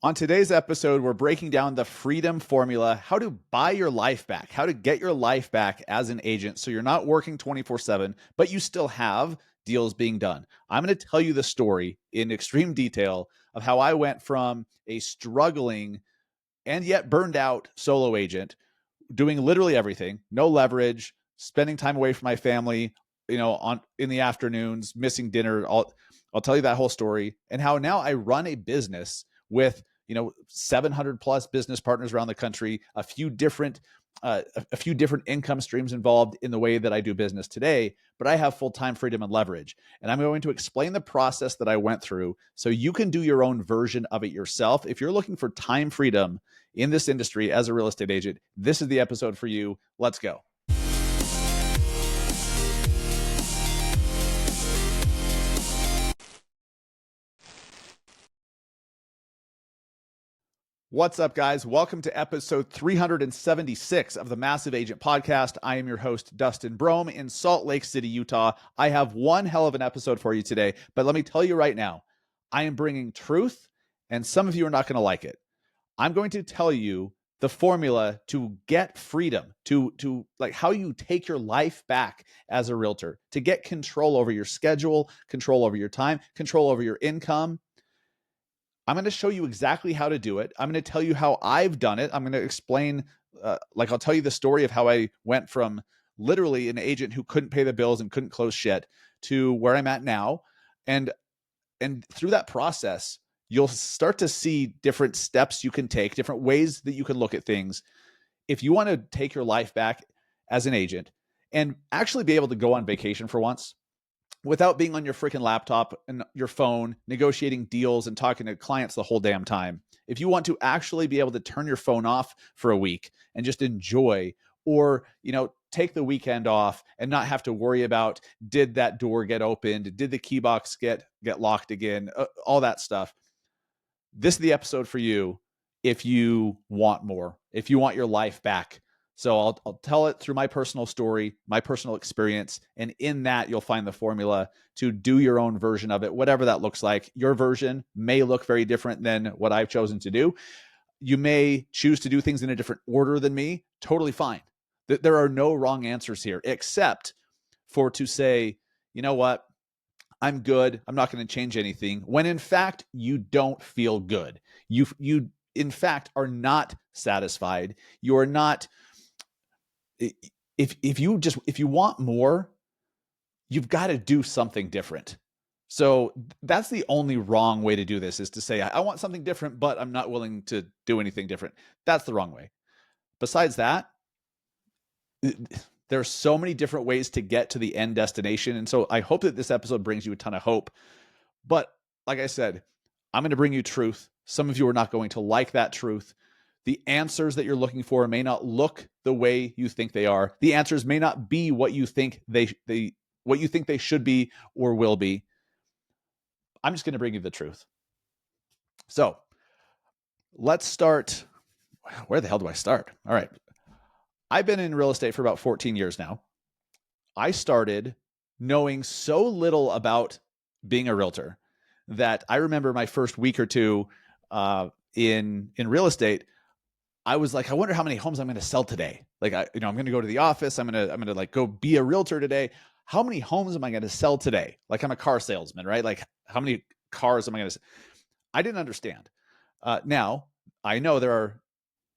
On today's episode, we're breaking down the freedom formula, how to buy your life back, how to get your life back as an agent so you're not working 24/7, but you still have deals being done. I'm going to tell you the story in extreme detail of how I went from a struggling and yet burned out solo agent doing literally everything, no leverage, spending time away from my family, in the afternoons, missing dinner. I'll tell you that whole story and how now I run a business with 700 plus business partners around the country, a few different income streams involved in the way that I do business today, but I have full-time freedom and leverage. And I'm going to explain the process that I went through so you can do your own version of it yourself. If you're looking for time freedom in this industry as a real estate agent, this is the episode for you. Let's go. What's up, guys? Welcome to episode 376 of the Massive Agent Podcast. I am your host, Dustin Brohm in Salt Lake City, Utah. I have one hell of an episode for you today, but let me tell you right now, I am bringing truth, and some of you are not going to like it. I'm going to tell you the formula to get freedom, to like how you take your life back as a realtor, to get control over your schedule, control over your time, control over your income. I'm going to show you exactly how to do it. I'm going to tell you how I've done it. I'm going to explain, I'll tell you the story of how I went from literally an agent who couldn't pay the bills and couldn't close shit to where I'm at now. And through that process, you'll start to see different steps you can take, different ways that you can look at things. If you want to take your life back as an agent and actually be able to go on vacation for once, without being on your freaking laptop and your phone, negotiating deals and talking to clients the whole damn time. If you want to actually be able to turn your phone off for a week and just enjoy, or, take the weekend off and not have to worry about, did that door get opened? Did the key box get locked again? All that stuff. This is the episode for you if you want more, if you want your life back. So I'll tell it through my personal story, my personal experience, and in that you'll find the formula to do your own version of it, whatever that looks like. Your version may look very different than what I've chosen to do. You may choose to do things in a different order than me. Totally fine. There are no wrong answers here, except for to say, you know what? I'm good. I'm not going to change anything. When in fact, you don't feel good. You in fact are not satisfied. You're not. If you want more, you've got to do something different. So that's the only wrong way to do this, is to say, I want something different, but I'm not willing to do anything different. That's the wrong way. Besides that, there's so many different ways to get to the end destination. And so I hope that this episode brings you a ton of hope. But like I said, I'm going to bring you truth. Some of you are not going to like that truth. The answers that you're looking for may not look the way you think they are. The answers may not be what you think they should be or will be. I'm just going to bring you the truth. So let's start. Where the hell do I start? All right. I've been in real estate for about 14 years now. I started knowing so little about being a realtor that I remember my first week or two in real estate. I was like, I wonder how many homes I'm going to sell today. Like, I'm going to go to the office. I'm going to like go be a realtor today. How many homes am I going to sell today? Like, I'm a car salesman, right? Like, how many cars am I going to? I didn't understand. Now I know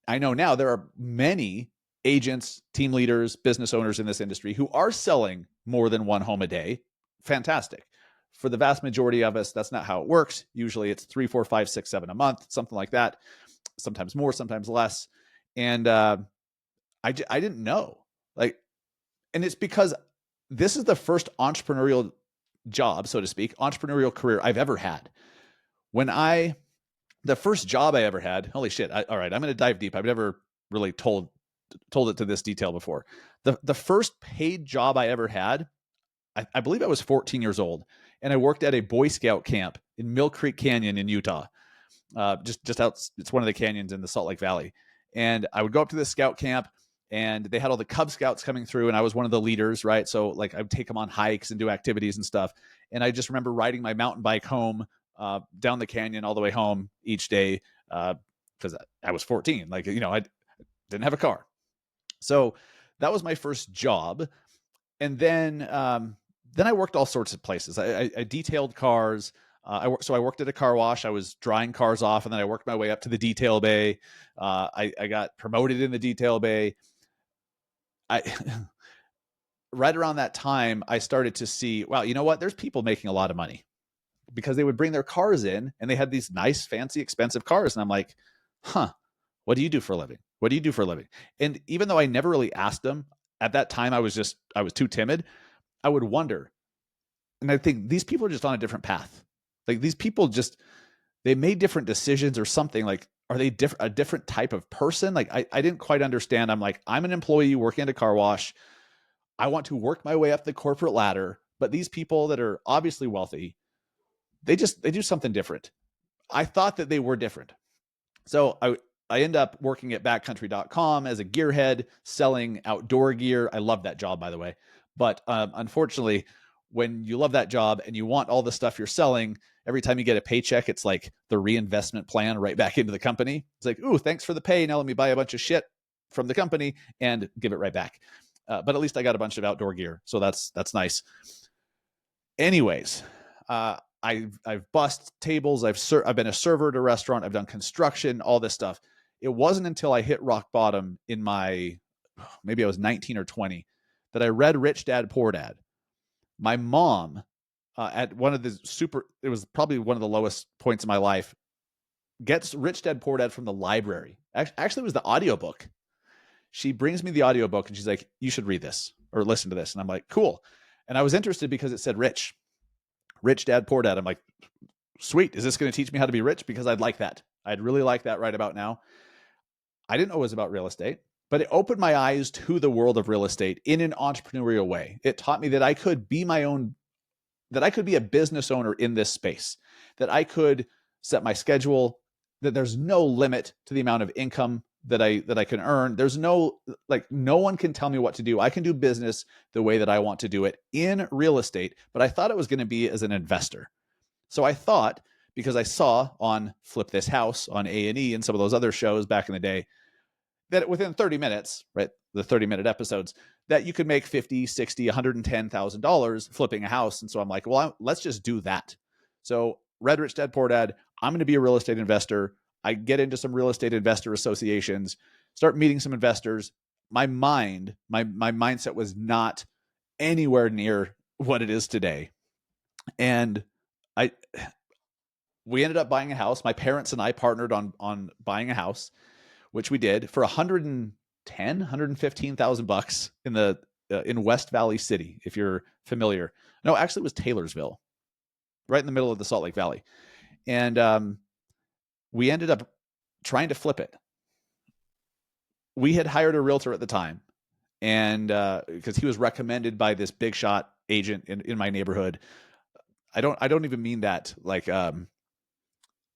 now there are many agents, team leaders, business owners in this industry who are selling more than one home a day. Fantastic. For the vast majority of us, that's not how it works. Usually it's 3, 4, 5, 6, 7 a month, something like that. Sometimes more, sometimes less. And I didn't know. And it's because this is the first entrepreneurial job, so to speak, entrepreneurial career I've ever had. The first job I ever had, holy shit. All right, I'm going to dive deep. I've never really told it to this detail before. The first paid job I ever had, I believe I was 14 years old, and I worked at a Boy Scout camp in Mill Creek Canyon in Utah. Just out, it's one of the canyons in the Salt Lake Valley. And I would go up to this scout camp, and they had all the Cub Scouts coming through, and I was one of the leaders, right? So like I would take them on hikes and do activities and stuff. And I just remember riding my mountain bike home, down the canyon all the way home each day, because I was 14. Like, I didn't have a car. So that was my first job. And then I worked all sorts of places. I detailed cars. So I worked at a car wash. I was drying cars off, and then I worked my way up to the detail bay. I got promoted in the detail bay. I right around that time, I started to see, wow, you know what? There's people making a lot of money, because they would bring their cars in and they had these nice, fancy, expensive cars. And I'm like, huh, what do you do for a living? What do you do for a living? And even though I never really asked them at that time, I was too timid. I would wonder. And I think these people are just on a different path. Like, these people they made different decisions or something. Like, are they a different type of person? Like, I didn't quite understand. I'm like, I'm an employee working at a car wash. I want to work my way up the corporate ladder. But these people that are obviously wealthy, they do something different. I thought that they were different. So I end up working at backcountry.com as a gearhead, selling outdoor gear. I love that job, by the way. But unfortunately, when you love that job and you want all the stuff you're selling, every time you get a paycheck, it's like the reinvestment plan right back into the company. It's like, ooh, thanks for the pay. Now let me buy a bunch of shit from the company and give it right back. But at least I got a bunch of outdoor gear. So that's nice. Anyways, I've bussed tables. I've been a server at a restaurant. I've done construction, all this stuff. It wasn't until I hit rock bottom in maybe I was 19 or 20, that I read Rich Dad, Poor Dad. My mom, at it was probably one of the lowest points in my life, gets Rich Dad, Poor Dad from the library. Actually, it was the audiobook. She brings me the audiobook and she's like, you should read this or listen to this. And I'm like, cool. And I was interested because it said rich dad, poor dad. I'm like, sweet. Is this going to teach me how to be rich? Because I'd like that. I'd really like that right about now. I didn't know it was about real estate, but it opened my eyes to the world of real estate in an entrepreneurial way. It taught me that I could be that I could be a business owner in this space, that I could set my schedule, that there's no limit to the amount of income that I can earn. There's no one can tell me what to do. I can do business the way that I want to do it in real estate, but I thought it was going to be as an investor. So I thought, because I saw on Flip This House on A&E and some of those other shows back in the day, that within 30 minutes, right, the 30-minute episodes, that you could make $50, $60, $110,000 flipping a house. And so I'm like, well, let's just do that. So read Rich Dad, Poor Dad. I'm going to be a real estate investor. I get into some real estate investor associations, start meeting some investors. My mindset was not anywhere near what it is today. And we ended up buying a house. My parents and I partnered on buying a house, which we did for $115,000 in West Valley City, if you're familiar. No, actually it was Taylorsville, right in the middle of the Salt Lake Valley. And we ended up trying to flip it. We had hired a realtor at the time, and because he was recommended by this big shot agent in my neighborhood. I don't even mean that like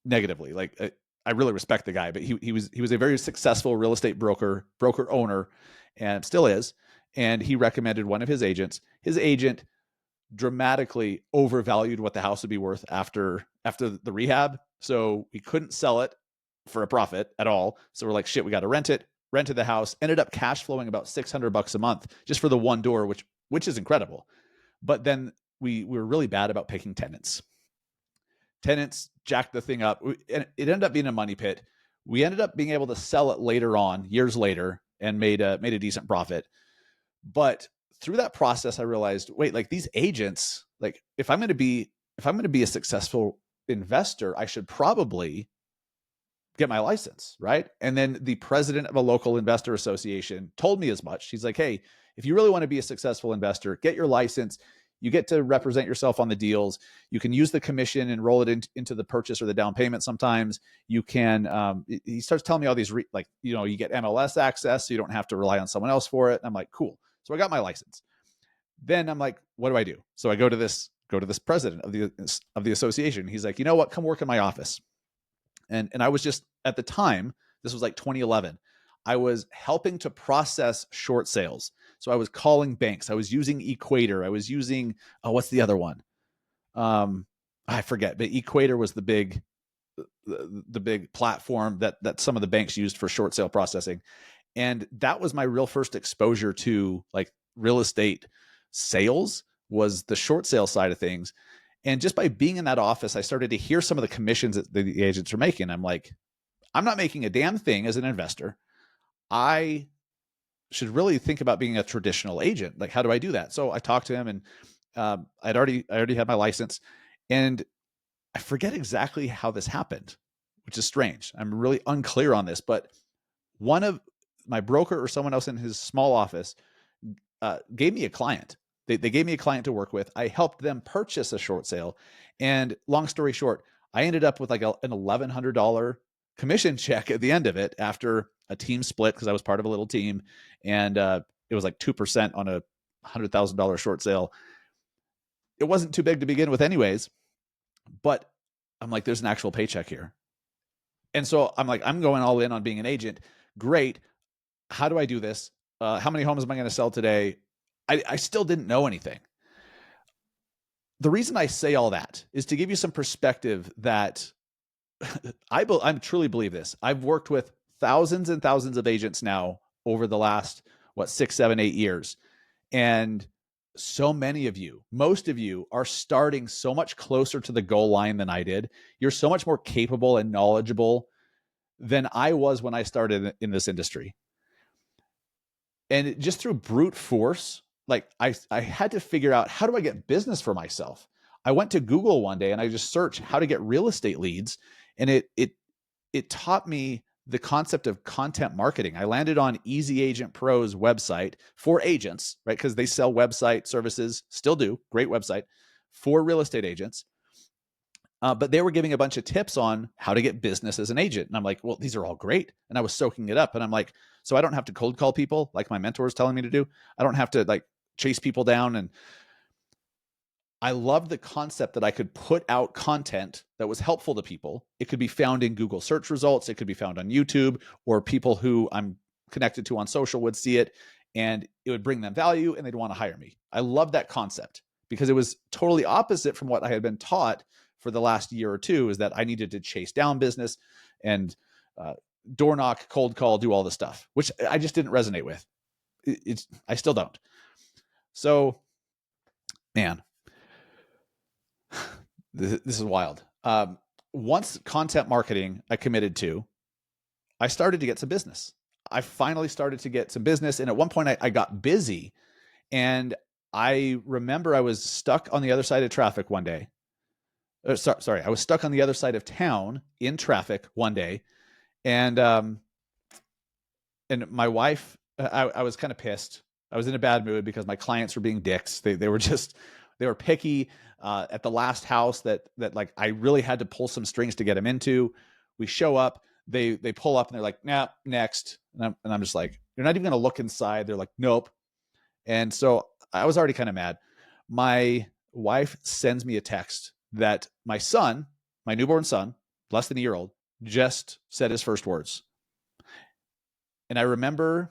negatively. Like, I really respect the guy, but he was a very successful real estate broker owner, and still is. And he recommended one of his agents. His agent dramatically overvalued what the house would be worth after the rehab. So we couldn't sell it for a profit at all. So we're like, shit, we got to rent it. Rented the house, ended up cash flowing about $600 a month just for the one door, which is incredible. But then we were really bad about picking tenants. Tenants jacked the thing up. And it ended up being a money pit. We ended up being able to sell it later on, years later, and made a decent profit. But through that process, I realized, wait, like, these agents, like, if I'm going to be a successful investor, I should probably get my license, right? And then the president of a local investor association told me as much. He's like, hey, if you really want to be a successful investor, get your license. You get to represent yourself on the deals. You can use the commission and roll it into the purchase or the down payment. Sometimes you can, he starts telling me all these, you get MLS access, so you don't have to rely on someone else for it. And I'm like, cool. So I got my license. Then I'm like, what do I do? So I go to this president of the association. He's like, you know what? Come work in my office. And I was just, at the time, this was like 2011, I was helping to process short sales. So I was calling banks. I was using Equator. I was using, what's the other one? I forget, but Equator was the big the big platform that some of the banks used for short sale processing. And that was my real first exposure to like real estate sales, was the short sale side of things. And just by being in that office, I started to hear some of the commissions that the agents are making. I'm like, I'm not making a damn thing as an investor. I should really think about being a traditional agent. Like, how do I do that? So I talked to him, and I already had my license, and I forget exactly how this happened, which is strange. I'm really unclear on this, but one of my broker or someone else in his small office gave me a client. They gave me a client to work with. I helped them purchase a short sale. And long story short, I ended up with like an $1,100 commission check at the end of it after a team split, because I was part of a little team. And it was like 2% on a $100,000 short sale. It wasn't too big to begin with anyways, but I'm like, there's an actual paycheck here. And so I'm like, I'm going all in on being an agent. Great. How do I do this? How many homes am I going to sell today? I still didn't know anything. The reason I say all that is to give you some perspective that I truly believe this. I've worked with thousands and thousands of agents now over the last, 6, 7, 8 years. And so many of you, most of you, are starting so much closer to the goal line than I did. You're so much more capable and knowledgeable than I was when I started in this industry. And just through brute force, like I had to figure out, how do I get business for myself? I went to Google one day and I just searched how to get real estate leads. And it taught me the concept of content marketing. I landed on Easy Agent Pro's website for agents, right? Because they sell website services, still do, great website for real estate agents. But they were giving a bunch of tips on how to get business as an agent. And I'm like, well, these are all great. And I was soaking it up. And I'm like, so I don't have to cold call people like my mentor is telling me to do. I don't have to like chase people down. And I loved the concept that I could put out content that was helpful to people. It could be found in Google search results. It could be found on YouTube, or people who I'm connected to on social would see it, and it would bring them value and they'd want to hire me. I love that concept because it was totally opposite from what I had been taught for the last year or two, is that I needed to chase down business and door knock, cold call, do all the stuff, which I just didn't resonate with. I still don't. So, man, this is wild. Once content marketing I committed to, I started to get some business. I finally started to get some business. And at one point I got busy, and I remember I was stuck on the other side of traffic one day. Sorry, I was stuck on the other side of town in traffic one day. And my wife, I was kind of pissed. I was in a bad mood because my clients were being dicks. They were picky at the last house that like I really had to pull some strings to get them into. We show up, they pull up and they're like, nah, next. And I'm just like, you're not even going to look inside. They're like, nope. And so I was already kind of mad. My wife sends me a text that my son, my newborn son, less than a year old, just said his first words. And I remember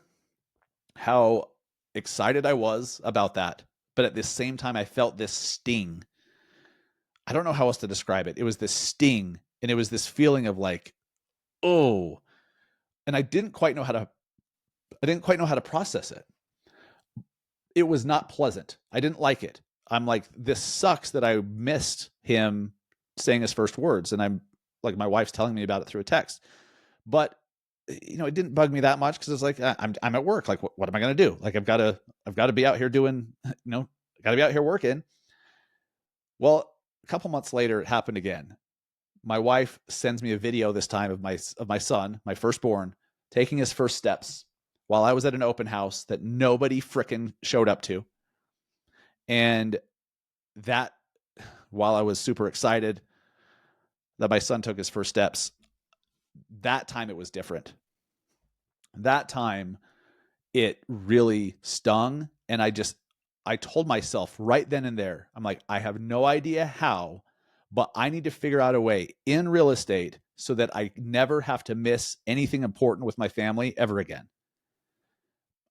how excited I was about that. But at the same time, I felt this sting. I don't know how else to describe it. It was this sting, and it was this feeling of like, oh, and I didn't quite know how to process it. It was not pleasant. I didn't like it. I'm like, this sucks that I missed him saying his first words. And I'm like, my wife's telling me about it through a text. But it didn't bug me that much, because it's like, I'm at work. Like, what am I going to do? Like, I've got to be out here doing, got to be out here working. Well, a couple months later, it happened again. My wife sends me a video this time of my son, my firstborn, taking his first steps while I was at an open house that nobody frickin' showed up to. And that, while I was super excited that my son took his first steps, that time it was different. That time it really stung. And I told myself right then and there, I'm like, I have no idea how, but I need to figure out a way in real estate so that I never have to miss anything important with my family ever again.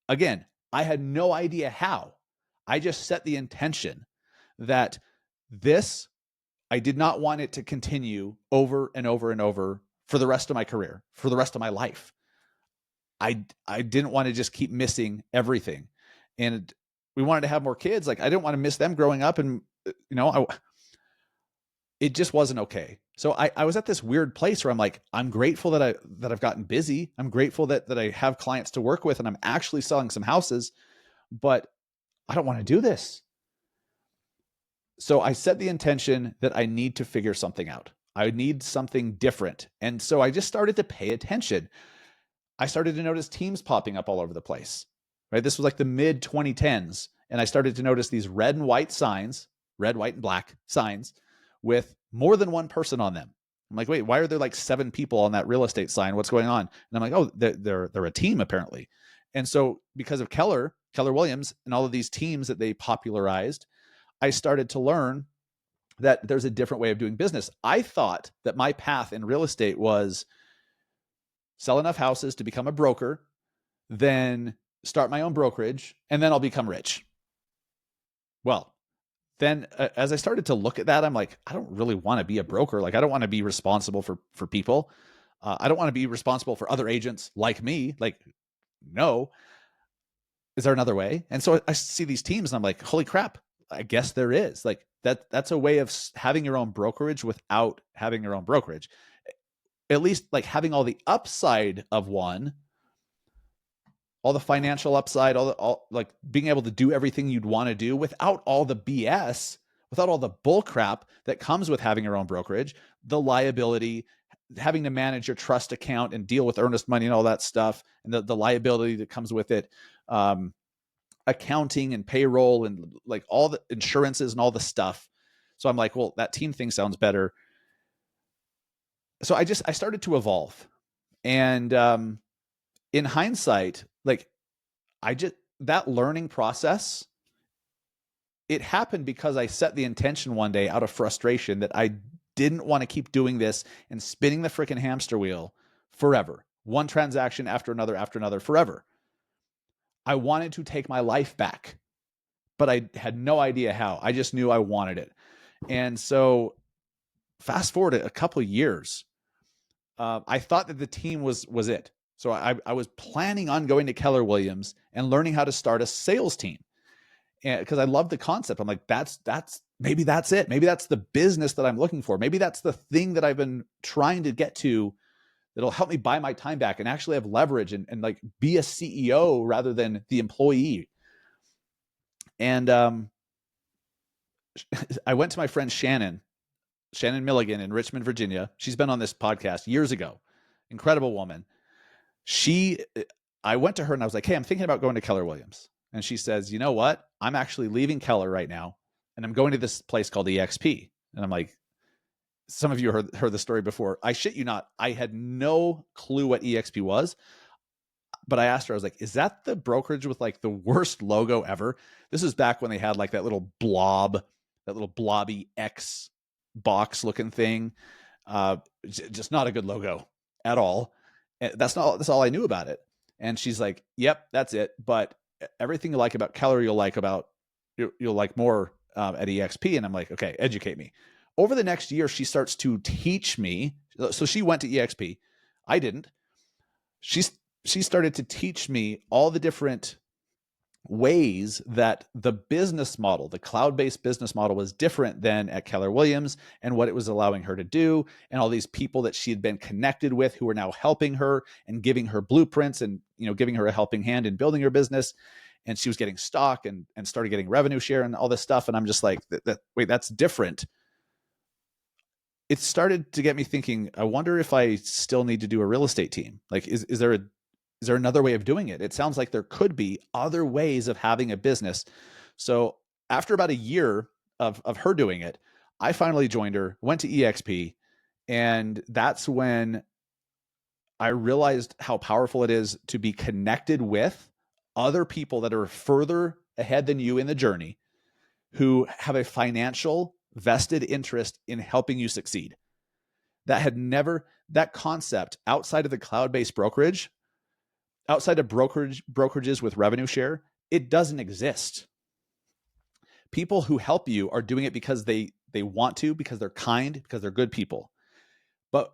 Again, I had no idea how. I just set the intention that this I did not want it to continue over and over and over for the rest of my career, for the rest of my life. I didn't want to just keep missing everything. And we wanted to have more kids. Like I didn't want to miss them growing up. And, it just wasn't okay. So I was at this weird place where I'm like, I'm grateful that I've gotten busy. I'm grateful that I have clients to work with and I'm actually selling some houses, but I don't want to do this. So I set the intention that I need to figure something out. I need something different. And so I just started to pay attention. I started to notice teams popping up all over the place, right? This was like the mid 2010s. And I started to notice these red and white signs, red, white, and black signs with more than one person on them. I'm like, wait, why are there like 7 people on that real estate sign? What's going on? And I'm like, oh, they're a team apparently. And so because of Keller Williams and all of these teams that they popularized, I started to learn that there's a different way of doing business. I thought that my path in real estate was sell enough houses to become a broker, then start my own brokerage, and then I'll become rich. Well, then as I started to look at that, I'm like, I don't really want to be a broker. Like, I don't want to be responsible for people. I don't want to be responsible for other agents like me. Like, no. Is there another way? And so I see these teams and I'm like, holy crap, I guess there is. Like that's a way of having your own brokerage without having your own brokerage. At least like having all the upside of one, all the financial upside, all like being able to do everything you'd want to do without all the BS, without all the bull crap that comes with having your own brokerage, the liability, having to manage your trust account and deal with earnest money and all that stuff, and the liability that comes with it, accounting and payroll and like all the insurances and all the stuff. So I'm like, well, that team thing sounds better. So I started to evolve. And in hindsight, like that learning process, it happened because I set the intention one day out of frustration that I didn't want to keep doing this and spinning the freaking hamster wheel forever. One transaction after another, forever. I wanted to take my life back, but I had no idea how. I just knew I wanted it. And so fast forward a couple of years, I thought that the team was it. So I was planning on going to Keller Williams and learning how to start a sales team. And because I love the concept. I'm like, maybe that's it. Maybe that's the business that I'm looking for. Maybe that's the thing that I've been trying to get to that'll help me buy my time back and actually have leverage and like be a CEO rather than the employee. And I went to my friend Shannon Milligan in Richmond, Virginia. She's been on this podcast years ago. Incredible woman. I went to her and I was like, hey, I'm thinking about going to Keller Williams. And she says, you know what? I'm actually leaving Keller right now. And I'm going to this place called EXP. And I'm like, some of you heard the story before. I shit you not. I had no clue what EXP was. But I asked her, I was like, is that the brokerage with like the worst logo ever? This is back when they had like that little blobby X box looking thing. Just not a good logo at all. That's all I knew about it. And she's like, yep, that's it. But everything you like about Keller, you'll like more at EXP. And I'm like, okay, educate me. Over the next year, she starts to teach me. So she went to EXP. I didn't. She started to teach me all the different ways that the business model, the cloud-based business model, was different than at Keller Williams and what it was allowing her to do, and all these people that she had been connected with who were now helping her and giving her blueprints and giving her a helping hand in building her business. And she was getting stock and started getting revenue share and all this stuff. And I'm just like, wait, that's different. It started to get me thinking, I wonder if I still need to do a real estate team. Like, is there another way of doing it? It sounds like there could be other ways of having a business. So after about a year of her doing it, I finally joined her, went to EXP. And that's when I realized how powerful it is to be connected with other people that are further ahead than you in the journey, who have a financial vested interest in helping you succeed. That concept outside of the cloud-based brokerage, outside of brokerages with revenue share, it doesn't exist. People who help you are doing it because they they want to, because they're kind, because they're good people. But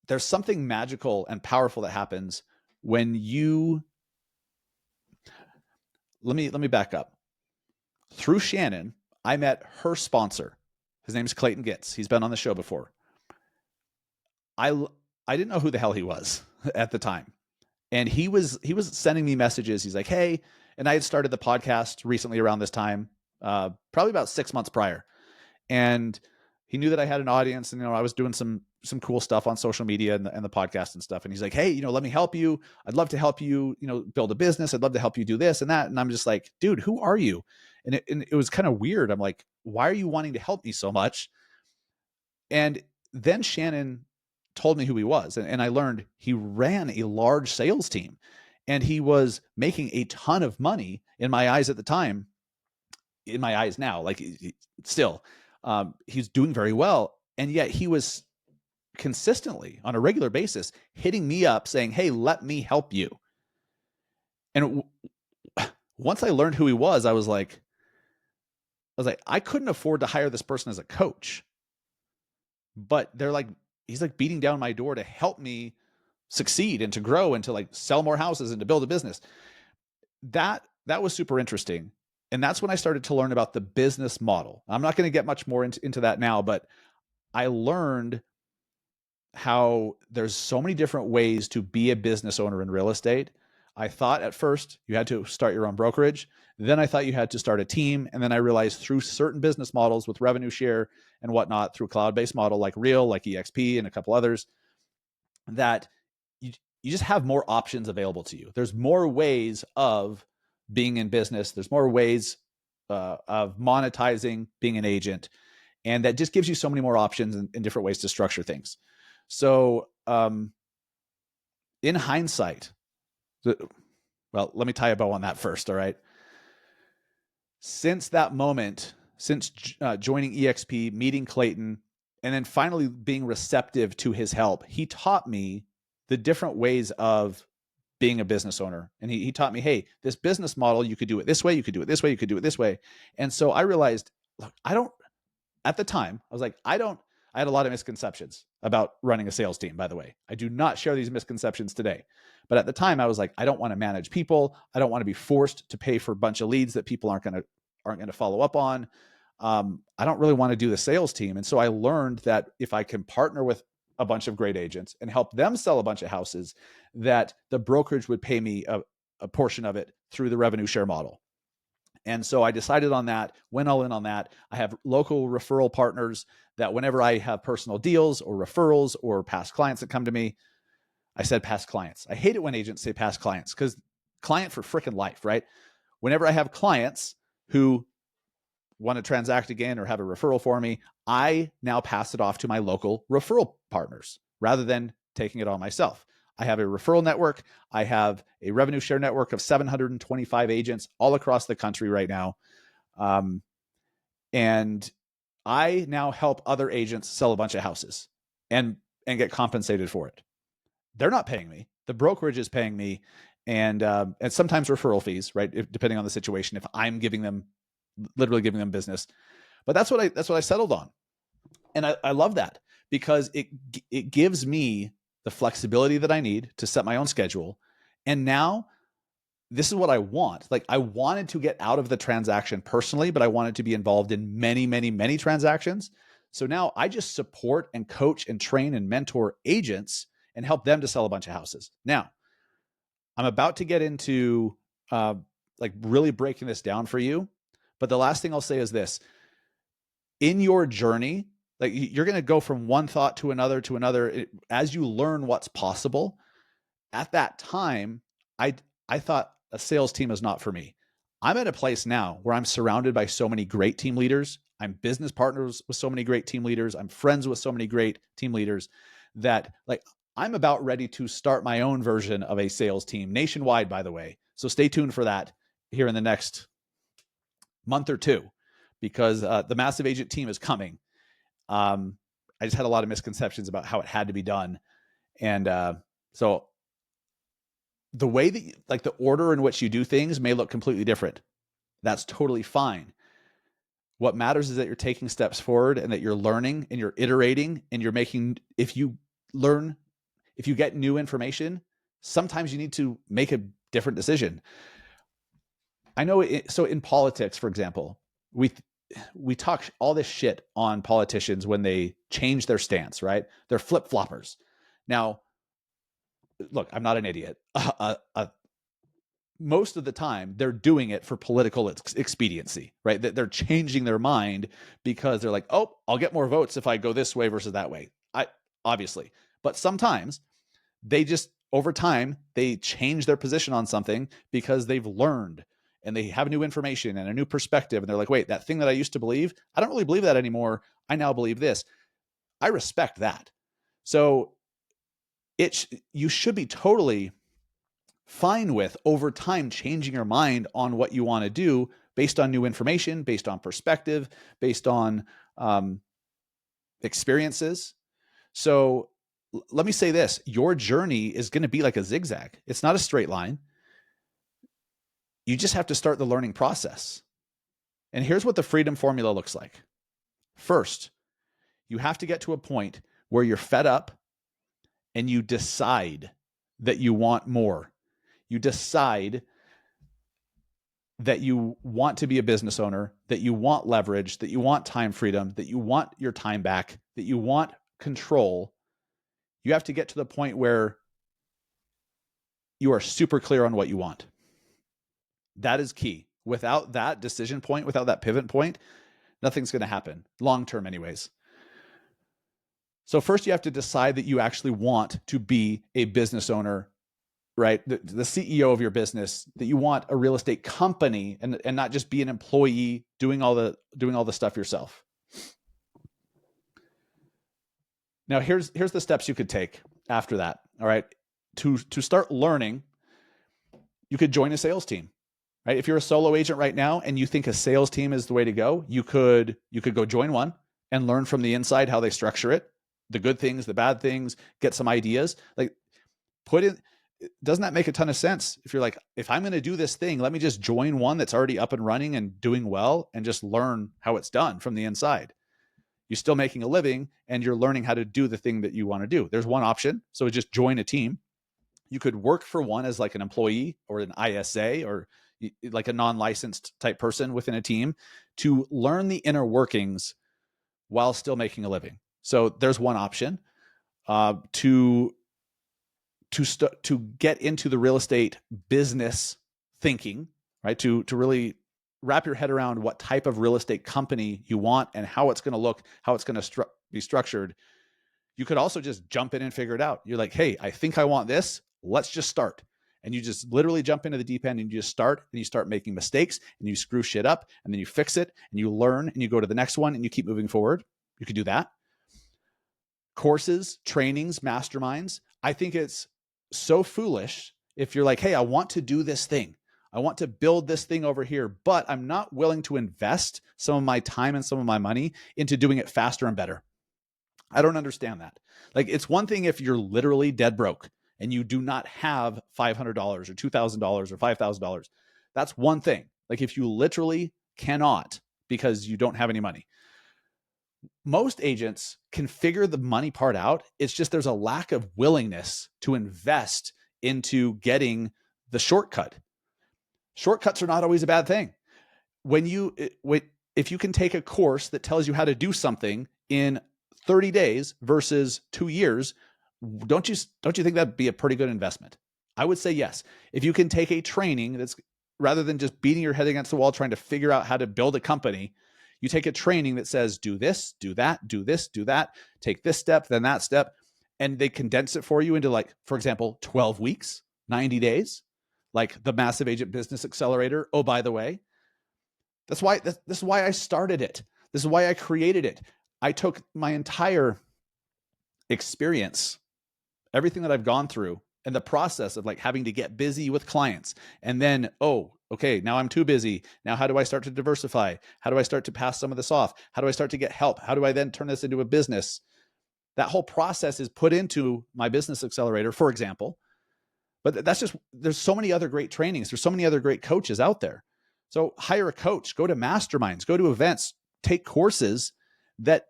there's something magical and powerful that happens when you, let me back up. Through Shannon, I met her sponsor. His name's Clayton Gitz. He's been on the show before. I didn't know who the hell he was at the time. And he was sending me messages. He's like, hey, and I had started the podcast recently around this time, probably about 6 months prior. And he knew that I had an audience, and I was doing some cool stuff on social media and the podcast and stuff. And he's like, hey, let me help you. I'd love to help you, build a business. I'd love to help you do this and that. And I'm just like, dude, who are you? And it was kind of weird. I'm like, why are you wanting to help me so much? And then Shannon told me who he was. And I learned he ran a large sales team, and he was making a ton of money in my eyes at the time, in my eyes now, like still, he's doing very well. And yet he was consistently on a regular basis hitting me up saying, hey, let me help you. And once I learned who he was, I was like, I couldn't afford to hire this person as a coach, but he's like beating down my door to help me succeed and to grow and to like sell more houses and to build a business. That was super interesting. And that's when I started to learn about the business model. I'm not going to get much more into that now, but I learned how there's so many different ways to be a business owner in real estate. I thought at first you had to start your own brokerage. Then I thought you had to start a team. And then I realized through certain business models with revenue share and whatnot, through cloud-based model like Real, like EXP, and a couple others, that you just have more options available to you. There's more ways of being in business. There's more ways of monetizing being an agent. And that just gives you so many more options and different ways to structure things. So in hindsight, well, let me tie a bow on that first. All right. Since that moment, since joining EXP, meeting Clayton, and then finally being receptive to his help, he taught me the different ways of being a business owner. And he taught me, hey, this business model, you could do it this way, you could do it this way, you could do it this way. And so I realized, look, at the time, I was like, I had a lot of misconceptions about running a sales team, by the way. I do not share these misconceptions today. But at the time, I was like, I don't want to manage people. I don't want to be forced to pay for a bunch of leads that people aren't going to follow up on. I don't really want to do the sales team. And so I learned that if I can partner with a bunch of great agents and help them sell a bunch of houses, that the brokerage would pay me a portion of it through the revenue share model. And so I decided on that, went all in on that. I have local referral partners that whenever I have personal deals or referrals or past clients that come to me, I said past clients. I hate it when agents say past clients, because client for freaking life, right? Whenever I have clients who want to transact again or have a referral for me, I now pass it off to my local referral partners rather than taking it on myself. I have a referral network. I have a revenue share network of 725 agents all across the country right now. And I now help other agents sell a bunch of houses and get compensated for it. They're not paying me. The brokerage is paying me, and sometimes referral fees, right? Depending on the situation, if I'm literally giving them business. But that's what I settled on. And I love that, because it gives me the flexibility that I need to set my own schedule. And now this is what I want. Like, I wanted to get out of the transaction personally, but I wanted to be involved in many, many, many transactions. So now I just support and coach and train and mentor agents and help them to sell a bunch of houses. Now, I'm about to get into like really breaking this down for you. But the last thing I'll say is this: in your journey, like, you're going to go from one thought to another as you learn what's possible. At that time, I thought a sales team is not for me. I'm at a place now where I'm surrounded by so many great team leaders. I'm business partners with so many great team leaders. I'm friends with so many great team leaders that, like, I'm about ready to start my own version of a sales team nationwide, by the way. So stay tuned for that here in the next month or two, because the massive agent team is coming. I just had a lot of misconceptions about how it had to be done. And so the way that, like, the order in which you do things may look completely different. That's totally fine. What matters is that you're taking steps forward and that you're learning and you're iterating and you're making, if you get new information, sometimes you need to make a different decision. I know so in politics, for example, we talk all this shit on politicians when they change their stance, right? They're flip-floppers. Now, look, I'm not an idiot. Most of the time, they're doing it for political expediency, right? They're changing their mind because they're like, oh, I'll get more votes if I go this way versus that way. Obviously. But sometimes they just, over time, they change their position on something because they've learned and they have new information and a new perspective. And they're like, wait, that thing that I used to believe, I don't really believe that anymore. I now believe this. I respect that. So you should be totally fine with over time changing your mind on what you want to do based on new information, based on perspective, based on experiences. So let me say this, your journey is going to be like a zigzag. It's not a straight line. You just have to start the learning process. And here's what the freedom formula looks like. First, you have to get to a point where you're fed up and you decide that you want more. You decide that you want to be a business owner, that you want leverage, that you want time freedom, that you want your time back, that you want control. You have to get to the point where you are super clear on what you want. That is key. Without that decision point, without that pivot point, nothing's going to happen, long term anyways. So first you have to decide that you actually want to be a business owner, right? The CEO of your business, that you want a real estate company and not just be an employee doing all the stuff yourself. Now here's the steps you could take after that. All right. To start learning, you could join a sales team, right? If you're a solo agent right now and you think a sales team is the way to go, you could go join one and learn from the inside how they structure it, the good things, the bad things, get some ideas. Like doesn't that make a ton of sense? If you're like, if I'm going to do this thing, let me just join one that's already up and running and doing well and just learn how it's done from the inside. You're still making a living and you're learning how to do the thing that you want to do. There's one option. So just join a team. You could work for one as like an employee or an ISA or like a non-licensed type person within a team to learn the inner workings while still making a living. So there's one option to get into the real estate business thinking, right? To really wrap your head around what type of real estate company you want and how it's going to look, how it's going to be structured. You could also just jump in and figure it out. You're like, hey, I think I want this. Let's just start. And you just literally jump into the deep end and you just start and you start making mistakes and you screw shit up and then you fix it and you learn and you go to the next one and you keep moving forward. You could do that. Courses, trainings, masterminds. I think it's so foolish if you're like, hey, I want to do this thing. I want to build this thing over here, but I'm not willing to invest some of my time and some of my money into doing it faster and better. I don't understand that. Like, it's one thing if you're literally dead broke and you do not have $500 or $2,000 or $5,000. That's one thing. Like, if you literally cannot because you don't have any money. Most agents can figure the money part out. It's just there's a lack of willingness to invest into getting the shortcut. Shortcuts are not always a bad thing. If you can take a course that tells you how to do something in 30 days versus 2 years, don't you think that'd be a pretty good investment? I would say yes. If you can take a training that's, rather than just beating your head against the wall trying to figure out how to build a company, you take a training that says, do this, do that, do this, do that, take this step, then that step, and they condense it for you into, like, for example, 12 weeks, 90 days, like the Massive Agent Business Accelerator. Oh, by the way, this is why I started it. This is why I created it. I took my entire experience, everything that I've gone through, and the process of like having to get busy with clients. And then, oh, okay, now I'm too busy. Now, how do I start to diversify? How do I start to pass some of this off? How do I start to get help? How do I then turn this into a business? That whole process is put into my business accelerator, for example. But that's just, there's so many other great trainings. There's so many other great coaches out there. So hire a coach, go to masterminds, go to events, take courses that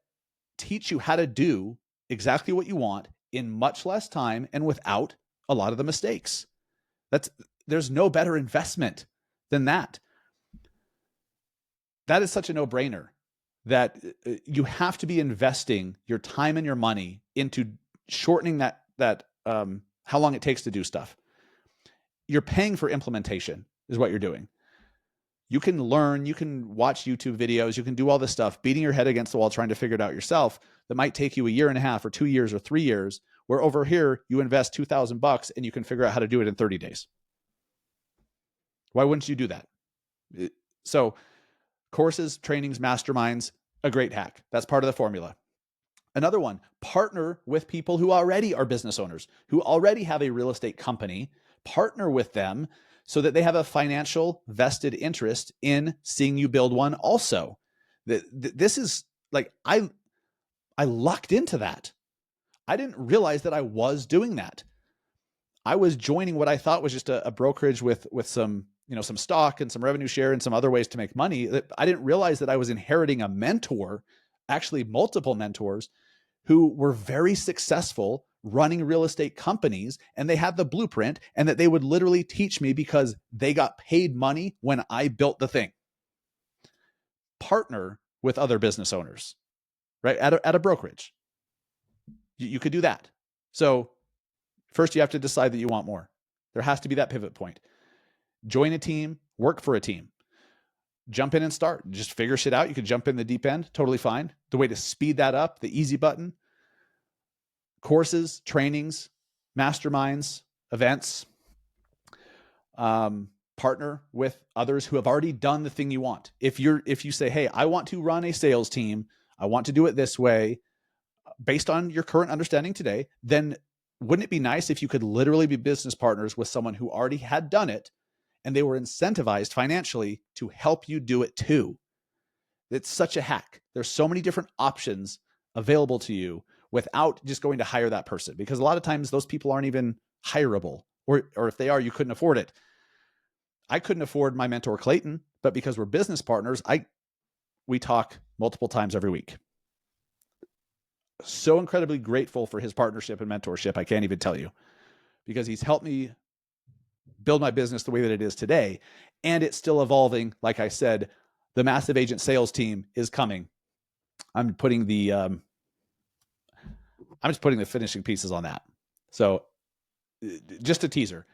teach you how to do exactly what you want in much less time and without a lot of the mistakes. There's no better investment than that. That is such a no-brainer that you have to be investing your time and your money into shortening that how long it takes to do stuff. You're paying for implementation is what you're doing. You can learn, you can watch YouTube videos, you can do all this stuff, beating your head against the wall, trying to figure it out yourself. That might take you a year and a half or 2 years or 3 years, where over here you invest $2,000 and you can figure out how to do it in 30 days. Why wouldn't you do that? So courses, trainings, masterminds, a great hack. That's part of the formula. Another one, partner with people who already are business owners, who already have a real estate company. Partner with them so that they have a financial vested interest in seeing you build one also. This is like, I lucked into that. I didn't realize that I was doing that. I was joining what I thought was just a brokerage with some, some stock and some revenue share and some other ways to make money. I didn't realize that I was inheriting a mentor, actually multiple mentors, who were very successful running real estate companies, and they had the blueprint, and that they would literally teach me because they got paid money when I built the thing. Partner with other business owners, right? At a brokerage. You could do that. So first you have to decide that you want more. There has to be that pivot point. Join a team, work for a team. Jump in and start. Just figure shit out. You could jump in the deep end, totally fine. The way to speed that up, the easy button, courses, trainings, masterminds, events, partner with others who have already done the thing you want. If you say, hey, I want to run a sales team, I want to do it this way, based on your current understanding today, then wouldn't it be nice if you could literally be business partners with someone who already had done it and they were incentivized financially to help you do it too? It's such a hack. There's so many different options available to you without just going to hire that person, because a lot of times those people aren't even hireable, or if they are, you couldn't afford it. I couldn't afford my mentor Clayton, but because we're business partners, we talk multiple times every week. So incredibly grateful for his partnership and mentorship. I can't even tell you, because he's helped me build my business the way that it is today. And it's still evolving. Like I said, the Massive Agent sales team is coming. I'm just putting the finishing pieces on that. So just a teaser.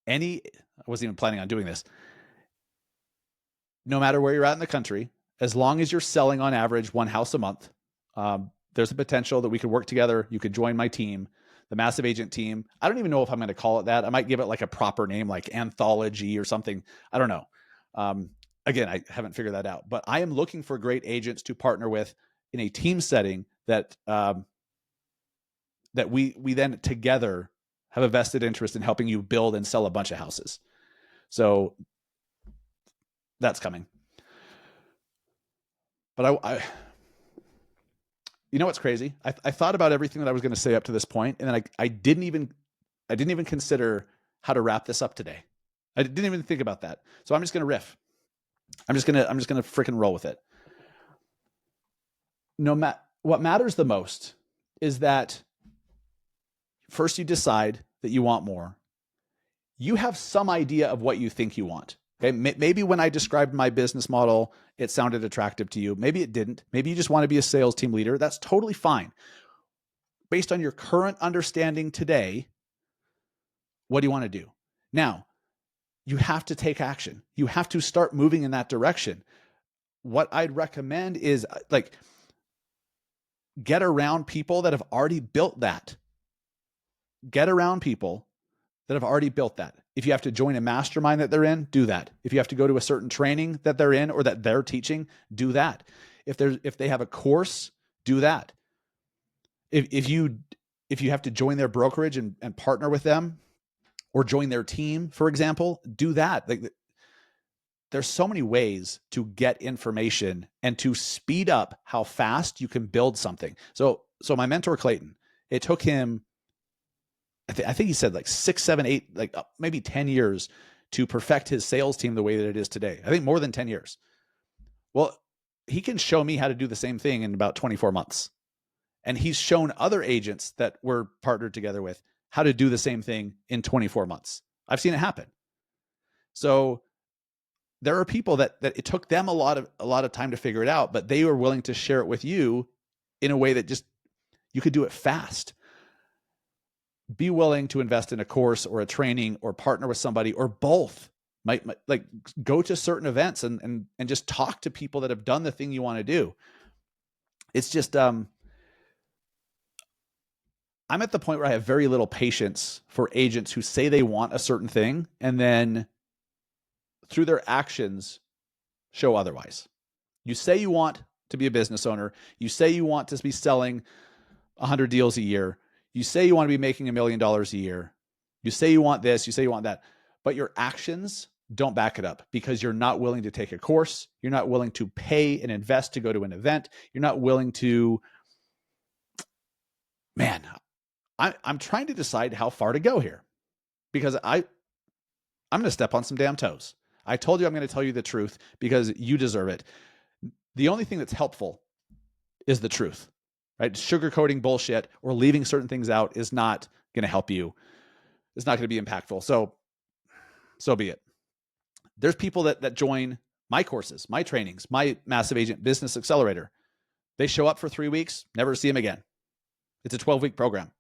I wasn't even planning on doing this. No matter where you're at in the country, as long as you're selling on average one house a month, there's a potential that we could work together. You could join my team, the Massive Agent team. I don't even know if I'm going to call it that. I might give it like a proper name, like Anthology or something. I don't know. Again, I haven't figured that out, but I am looking for great agents to partner with in a team setting that we then together have a vested interest in helping you build and sell a bunch of houses. So that's coming. But you know what's crazy? I thought about everything that I was going to say up to this point, and then I didn't even consider how to wrap this up today. I didn't even think about that. So I'm just going to riff. I'm just going to freaking roll with it. What matters the most is that first you decide that you want more. You have some idea of what you think you want. Okay. Maybe when I described my business model, it sounded attractive to you. Maybe it didn't. Maybe you just want to be a sales team leader. That's totally fine. Based on your current understanding today, what do you want to do? Now, you have to take action. You have to start moving in that direction. What I'd recommend is get around people that have already built that. Get around people that have already built that. If you have to join a mastermind that they're in, do that. If you have to go to a certain training that they're in or that they're teaching, do that. If they have a course, do that. If you have to join their brokerage and partner with them, or join their team, for example, do that. There's so many ways to get information and to speed up how fast you can build something. So my mentor Clayton, it took him, I think he said like 6, 7, 8, like maybe 10 years to perfect his sales team the way that it is today. I think more than 10 years. Well, he can show me how to do the same thing in about 24 months. And he's shown other agents that we're partnered together with how to do the same thing in 24 months. I've seen it happen. So there are people that it took them a lot of time to figure it out, but they were willing to share it with you in a way that just you could do it fast. Be willing to invest in a course or a training or partner with somebody or both. Might like go to certain events and just talk to people that have done the thing you want to do. It's just I'm at the point where I have very little patience for agents who say they want a certain thing and then through their actions show otherwise. You say you want to be a business owner. You say you want to be selling 100 deals a year. You say you want to be making $1 million a year. You say you want this, you say you want that, but your actions don't back it up because you're not willing to take a course. You're not willing to pay and invest to go to an event. You're not willing to, man, I'm trying to decide how far to go here because I'm going to step on some damn toes. I told you I'm going to tell you the truth because you deserve it. The only thing that's helpful is the truth, right? Sugarcoating bullshit or leaving certain things out is not going to help you. It's not going to be impactful. So be it. There's people that join my courses, my trainings, my Massive Agent Business Accelerator. They show up for 3 weeks, never see them again. It's a 12-week program.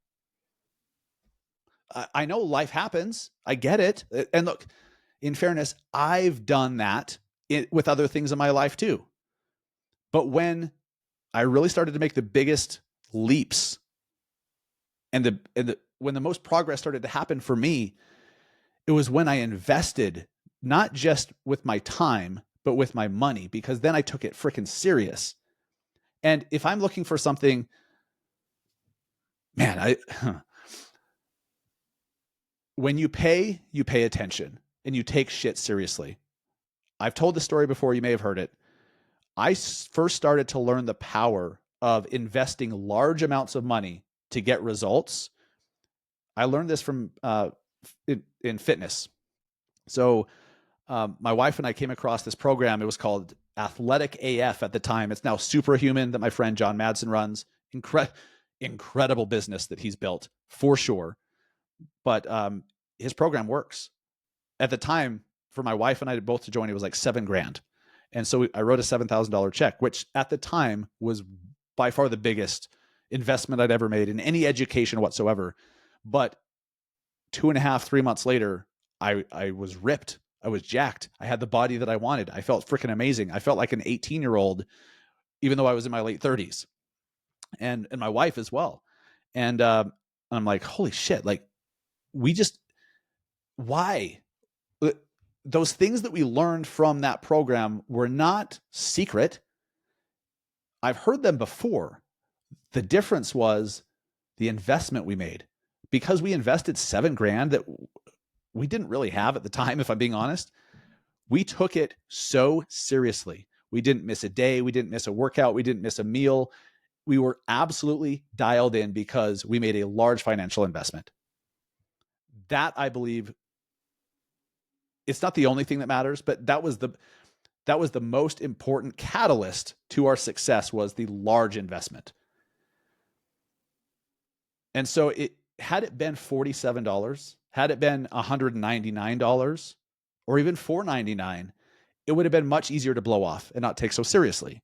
I know life happens. I get it. And look, in fairness, I've done that with other things in my life too. But when I really started to make the biggest leaps and when the most progress started to happen for me, it was when I invested not just with my time, but with my money, because then I took it freaking serious. And if I'm looking for something, man, when you pay attention and you take shit seriously. I've told the story before. You may have heard it. I first started to learn the power of investing large amounts of money to get results. I learned this from in fitness. So my wife and I came across this program. It was called Athletic AF at the time. It's now Superhuman that my friend John Madsen runs. Incredible business that he's built for sure. But his program works. At the time, for my wife and I both to join, it was like $7,000. And so I wrote a $7,000 check, which at the time was by far the biggest investment I'd ever made in any education whatsoever. But 2.5, 3 months later, I was ripped. I was jacked. I had the body that I wanted. I felt freaking amazing. I felt like an 18-year-old, even though I was in my late 30s, and my wife as well. And I'm like, holy shit! Like, why? Those things that we learned from that program were not secret. I've heard them before. The difference was the investment we made, because we invested $7,000 that we didn't really have at the time. If I'm being honest, we took it so seriously. We didn't miss a day. We didn't miss a workout. We didn't miss a meal. We were absolutely dialed in because we made a large financial investment. That, I believe, it's not the only thing that matters, but that was the most important catalyst to our success, was the large investment. And so had it been $47, had it been $199 or even $499, it would have been much easier to blow off and not take so seriously,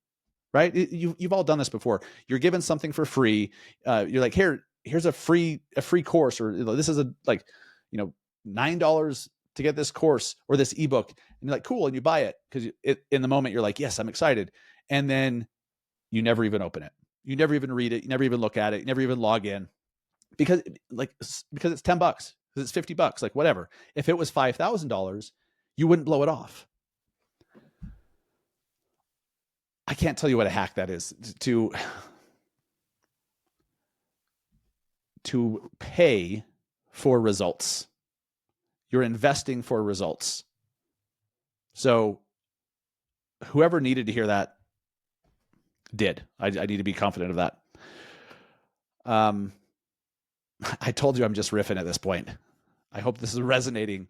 right? You've all done this before. You're given something for free. You're like, here's a free course, or this is $9 to get this course or this ebook, and you're like, cool, and you buy it because in the moment you're like, yes, I'm excited, and then you never even open it, you never even read it, you never even look at it, you never even log in, because it's $10, because it's $50, like whatever. If it was $5,000, you wouldn't blow it off. I can't tell you what a hack that is to pay for results. You're investing for results. So whoever needed to hear that did. I need to be confident of that. I told you I'm just riffing at this point. I hope this is resonating.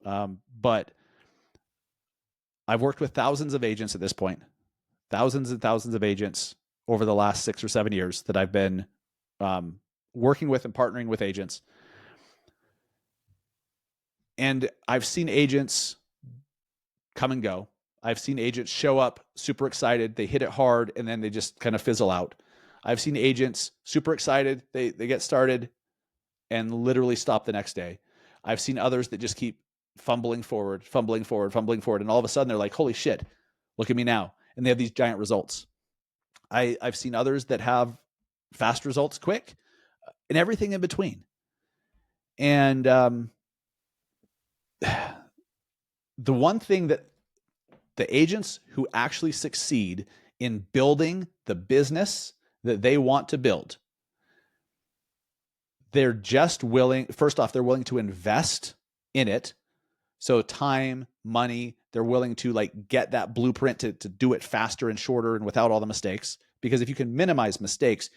But I've worked with thousands of agents at this point, thousands and thousands of agents over the last 6 or 7 years that I've been working with and partnering with agents. And I've seen agents come and go. I've seen agents show up super excited, they hit it hard, and then they just kind of fizzle out. I've seen agents super excited, they get started and literally stop the next day. I've seen others that just keep fumbling forward, and all of a sudden they're like, holy shit, look at me now. And they have these giant results. I've seen others that have fast results quick and everything in between. And the one thing that the agents who actually succeed in building the business that they want to build, they're just willing, first off, they're willing to invest in it. So time, money, they're willing to like get that blueprint to do it faster and shorter and without all the mistakes. Because if you can minimize mistakes,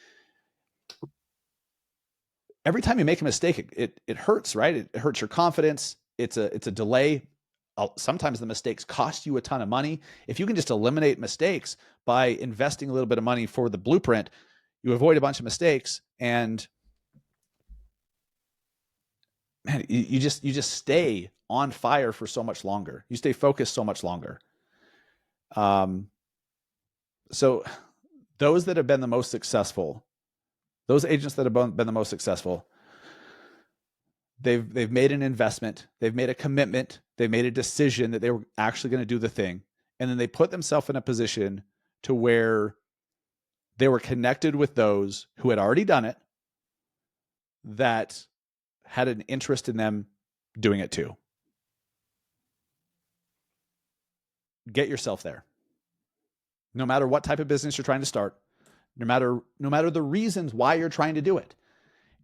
every time you make a mistake, it hurts, right? It hurts your confidence. It's a delay. Sometimes the mistakes cost you a ton of money. If you can just eliminate mistakes by investing a little bit of money for the blueprint, you avoid a bunch of mistakes, and man, you just stay on fire for so much longer. You stay focused so much longer. So those that have been the most successful, those agents that have been the most successful, they've made an investment, they've made a commitment, they've made a decision that they were actually going to do the thing. And then they put themselves in a position to where they were connected with those who had already done it, that had an interest in them doing it too. Get yourself there. No matter what type of business you're trying to start, no matter the reasons why you're trying to do it,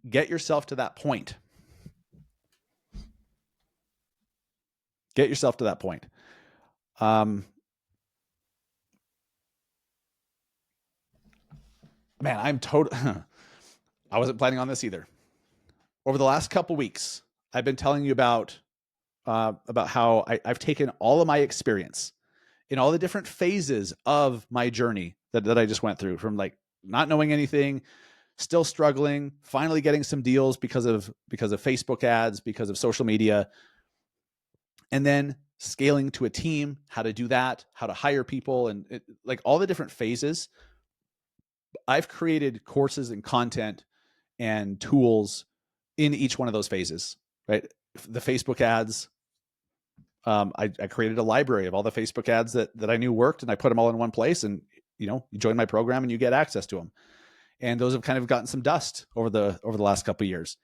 get yourself to that point. Get yourself to that point. Man, I wasn't planning on this either. Over the last couple weeks, I've been telling you about how I've taken all of my experience in all the different phases of my journey that I just went through, from like not knowing anything, still struggling, finally getting some deals because of Facebook ads, because of social media, and then scaling to a team, how to do that, how to hire people, and like all the different phases. I've created courses and content and tools in each one of those phases, right? The Facebook ads, I created a library of all the Facebook ads that I knew worked, and I put them all in one place, and you join my program and you get access to them. And those have kind of gotten some dust over the last couple of years.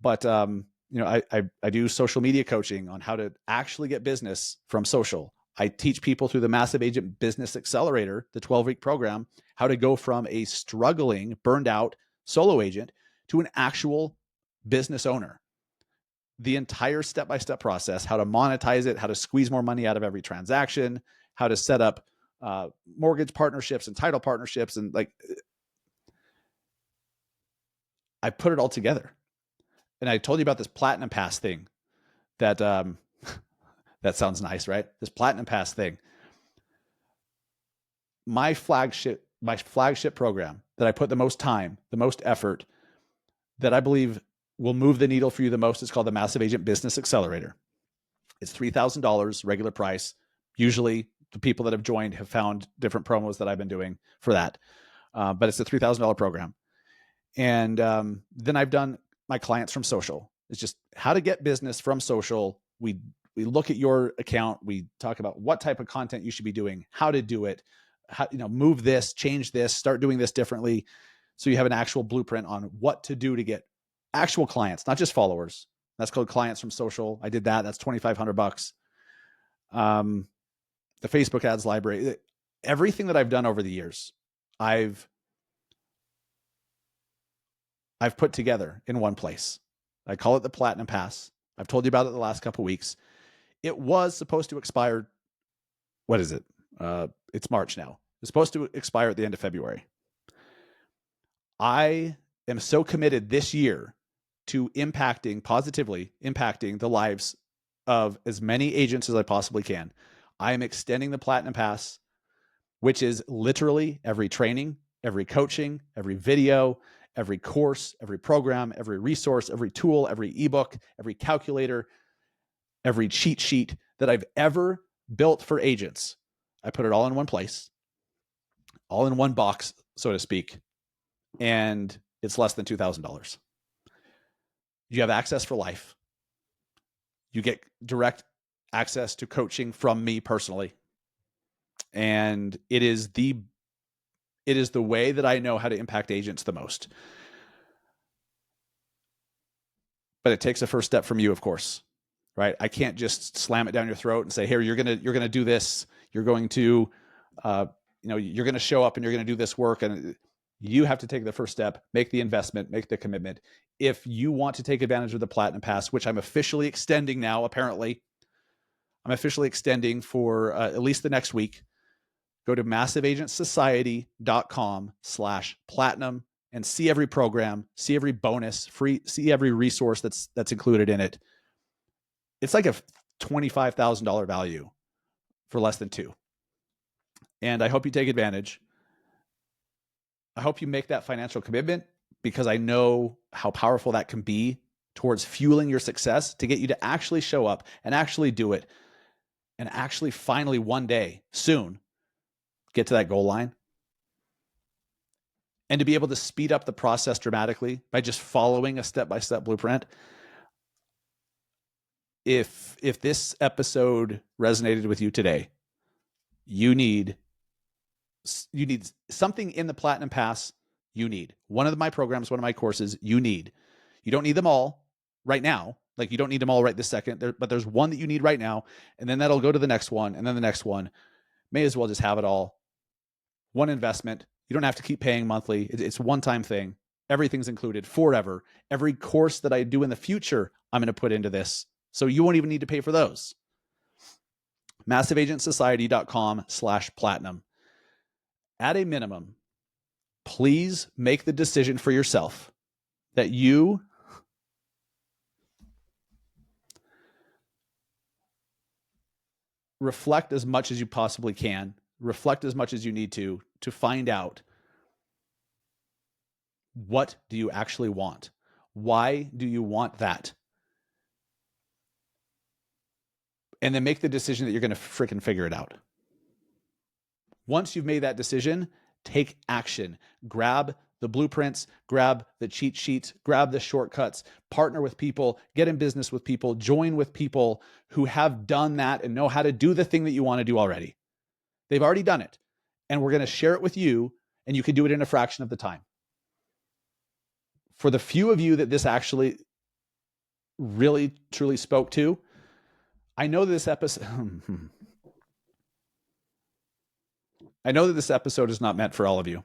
But I do social media coaching on how to actually get business from social. I teach people through the Massive Agent Business Accelerator, the 12-week program, how to go from a struggling, burned out solo agent to an actual business owner. The entire step-by-step process, how to monetize it, how to squeeze more money out of every transaction, how to set up mortgage partnerships and title partnerships. And like, I put it all together. And I told you about this Platinum Pass thing that, that sounds nice, right? This Platinum Pass thing. My flagship program that I put the most time, the most effort, that I believe will move the needle for you the most, is called the Massive Agent Business Accelerator. It's $3,000 regular price. Usually the people that have joined have found different promos that I've been doing for that. But it's a $3,000 program. And then I've done my clients from social. It's just how to get business from social. We look at your account. We talk about what type of content you should be doing, how to do it, how, move this, change this, start doing this differently. So you have an actual blueprint on what to do to get actual clients, not just followers. That's called Clients from Social. I did that. That's $2,500. The Facebook ads library, everything that I've done over the years, I've put together in one place. I call it the Platinum Pass. I've told you about it the last couple of weeks. It was supposed to expire. What is it? It's March now. It's supposed to expire at the end of February. I am so committed this year to positively impacting the lives of as many agents as I possibly can. I am extending the Platinum Pass which is literally every training, every coaching, every video, every course, every program, every resource, every tool, every ebook, every calculator, every cheat sheet that I've ever built for agents. I put it all in one place, all in one box, so to speak, and it's less than $2,000. You have access for life. You get direct access to coaching from me personally. And it is the way that I know how to impact agents the most. But it takes a first step from you, of course, right? I can't just slam it down your throat and say, here, you're gonna do this. You're going to, you're going to show up and you're going to do this work. And you have to take the first step, make the investment, make the commitment. If you want to take advantage of the Platinum Pass, which I'm officially extending now, apparently, I'm officially extending for at least the next week. Go to massiveagentsociety.com/platinum and see every program, see every bonus, see every resource that's included in it. It's like a $25,000 value for less than $2,000. And I hope you take advantage. I hope you make that financial commitment because I know how powerful that can be towards fueling your success to get you to actually show up and actually do it and actually finally one day soon get to that goal line. And to be able to speed up the process dramatically by just following a step-by-step blueprint. If this episode resonated with you today, you need something in the Platinum Pass. You need one of my programs, one of my courses. You don't need them all right now. Like you don't need them all right this second, but there's one that you need right now. And then that'll go to the next one and then the next one. May as well just have it all. One investment. You don't have to keep paying monthly. It's a one-time thing. Everything's included forever. Every course that I do in the future, I'm going to put into this. So you won't even need to pay for those. MassiveAgentSociety.com/platinum. At a minimum, please make the decision for yourself that you reflect as much as you possibly can, reflect as much as you need to find out what do you actually want? Why do you want that? And then make the decision that you're going to freaking figure it out. Once you've made that decision, take action. Grab the blueprints, grab the cheat sheets, grab the shortcuts, partner with people, get in business with people, join with people who have done that and know how to do the thing that you want to do already. They've already done it. And we're going to share it with you, and you can do it in a fraction of the time. For the few of you that this actually really, truly spoke to, I know that this episode is not meant for all of you.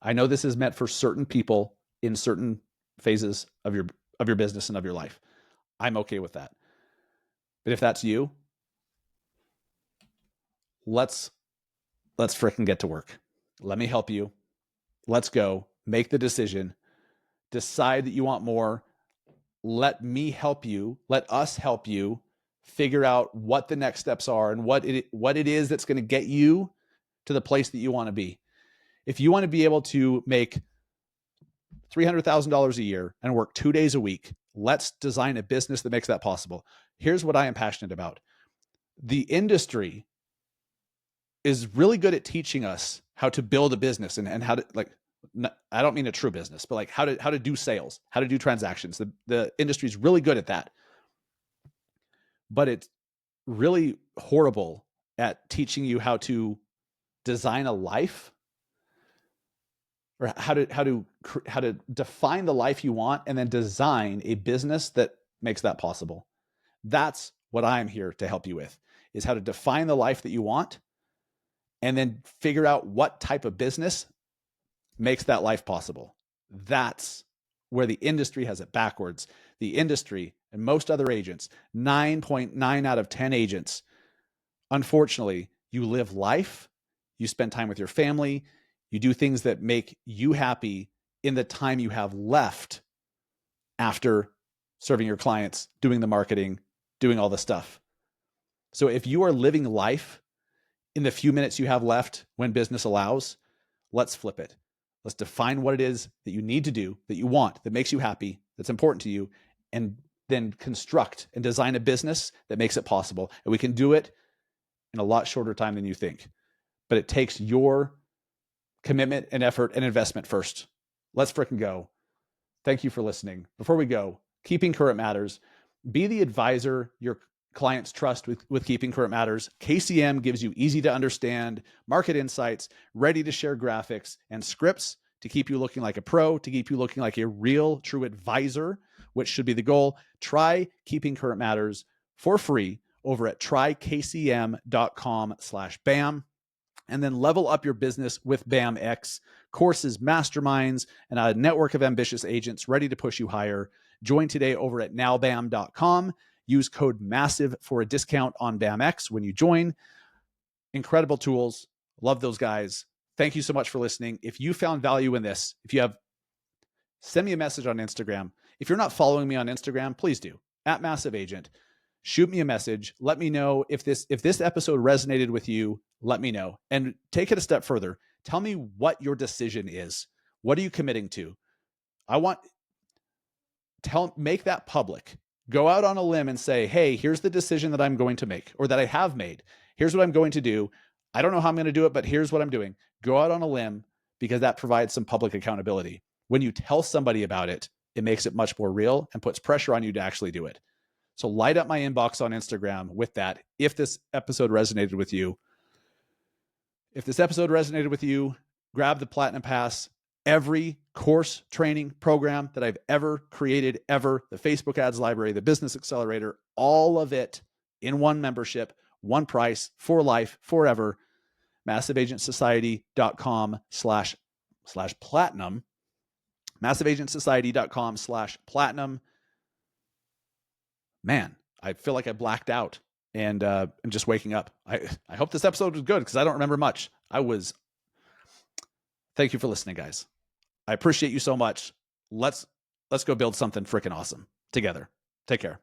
I know this is meant for certain people in certain phases of your business and of your life. I'm okay with that. But if that's you, let's fricking get to work. Let me help you. Let's go. Make the decision. Decide that you want more. Let me help you. Let us help you figure out what the next steps are and what it is that's going to get you to the place that you want to be. If you want to be able to make $300,000 a year and work 2 days a week, let's design a business that makes that possible. Here's what I am passionate about. The industry is really good at teaching us how to build a business and how to, like, I don't mean a true business, but like how to do sales, how to do transactions. The industry is really good at that. But it's really horrible at teaching you how to design a life, or how to define the life you want and then design a business that makes that possible. That's what I'm here to help you with, is how to define the life that you want and then figure out what type of business makes that life possible. That's where the industry has it backwards. The industry and most other agents, 9.9 out of 10 agents, unfortunately, you live life, you spend time with your family, you do things that make you happy in the time you have left after serving your clients, doing the marketing, doing all the stuff. So if you are living life in the few minutes you have left when business allows, let's flip it. Let's define what it is that you need to do, that you want, that makes you happy, that's important to you, and then construct and design a business that makes it possible. And we can do it in a lot shorter time than you think. But it takes your commitment and effort and investment first. Let's fricking go. Thank you for listening. Before we go, keeping current matters. Be the advisor your clients trust with Keeping Current Matters. KCM gives you easy to understand market insights, ready to share graphics and scripts to keep you looking like a pro, to keep you looking like a real true advisor, which should be the goal. Try Keeping Current Matters for free over at trykcm.com/BAM. And then level up your business with BAMX, courses, masterminds, and a network of ambitious agents ready to push you higher. Join today over at nowbam.com. Use code MASSIVE for a discount on BAMX when you join. Incredible tools. Love those guys. Thank you so much for listening. If you found value in this, send me a message on Instagram. If you're not following me on Instagram, please do. At Massive Agent. Shoot me a message. Let me know if this episode resonated with you. Let me know. And take it a step further. Tell me what your decision is. What are you committing to? Make that public. Go out on a limb and say, hey, here's the decision that I'm going to make, or that I have made. Here's what I'm going to do. I don't know how I'm going to do it, but here's what I'm doing. Go out on a limb, because that provides some public accountability. When you tell somebody about it, it makes it much more real and puts pressure on you to actually do it. So light up my inbox on Instagram with that. If this episode resonated with you, grab the Platinum Pass. Every course, training, program that I've ever created, the Facebook ads library, the business accelerator, all of it in one membership, one price, for life, forever. MassiveAgentSociety.com/platinum. MassiveAgentSociety.com/platinum. Man, I feel like I blacked out and I'm just waking up. I hope this episode was good, because I don't remember much. Thank you for listening, guys. I appreciate you so much. Let's go build something freaking awesome together. Take care.